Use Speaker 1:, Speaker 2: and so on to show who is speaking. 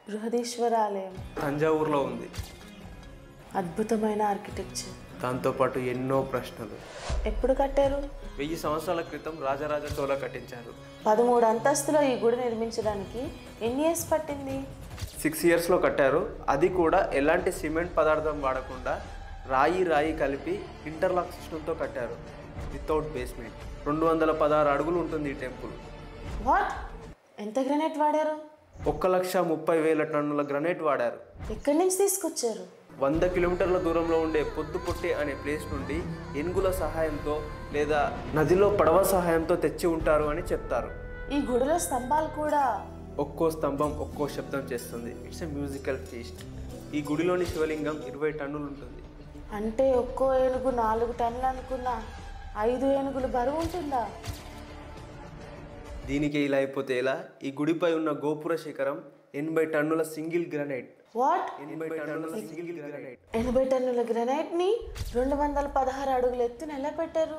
Speaker 1: బృహదీశ్వర ఆలయం
Speaker 2: తంజావూరులో ఉంది.
Speaker 1: అద్భుతమైన ఆర్కిటెక్చర్.
Speaker 2: దాంతోపాటు ఎన్నో ప్రశ్నలు.
Speaker 1: ఎప్పుడు కట్టారు?
Speaker 2: 1000 సంవత్సరాల క్రితం రాజరాజ చోళ కట్టించారు.
Speaker 1: 13 అంతస్తులో ఈ గుడి నిర్మించడానికి ఎన్ని ఇయర్స్ పట్టింది?
Speaker 2: 6 ఇయర్స్లో కట్టారు. అది కూడా ఎలాంటి సిమెంట్ పదార్థం వాడకుండా రాయి కలిపి ఇంటర్లాక్ సిస్టంతో కట్టారు. Without basement. 216 అడుగులు ఉంటుంది ఈ టెంపుల్.
Speaker 1: వాట్? ఎంత గ్రానైట్ వాడారు?
Speaker 2: 1,30,000 టన్నుల గ్రానైట్ వాడారు.
Speaker 1: ఎక్కడి నుంచి తీసుకొచ్చారు?
Speaker 2: 100 కిలోమీటర్ల దూరంలో ఉండే పొద్దుపొట్టి అనే ప్లేస్ నుండి ఏనుగుల సహాయంతో లేదా నదిలో పడవ సహాయంతో తెచ్చి ఉంటారు అని చెప్తారు.
Speaker 1: ఈ గుడిలో స్తంభాలు కూడా
Speaker 2: ఒక్కో స్తంభం ఒక్కో శబ్దం చేస్తుంది. It's a musical feast. ఈ గుడిలోని శివలింగం 20 టన్నులు ఉంటుంది.
Speaker 1: అంటే ఒక్కో ఏనుగు 4 టన్నులు అనుకున్నా 5 ఏనుగులు బరువు ఉంటుందా?
Speaker 2: దీనికి ఇలా అయిపోతే ఎలా? ఈ గుడిపై ఉన్న గోపుర శిఖరం 80 టన్నుల సింగిల్ గ్రానైట్.
Speaker 1: వాట్?
Speaker 2: 80 టన్నుల సింగిల్ గ్రానైట్.
Speaker 1: 80 టన్నుల గ్రానైట్ ని 216 అడుగుల ఎత్తున ఎలా పెట్టారు?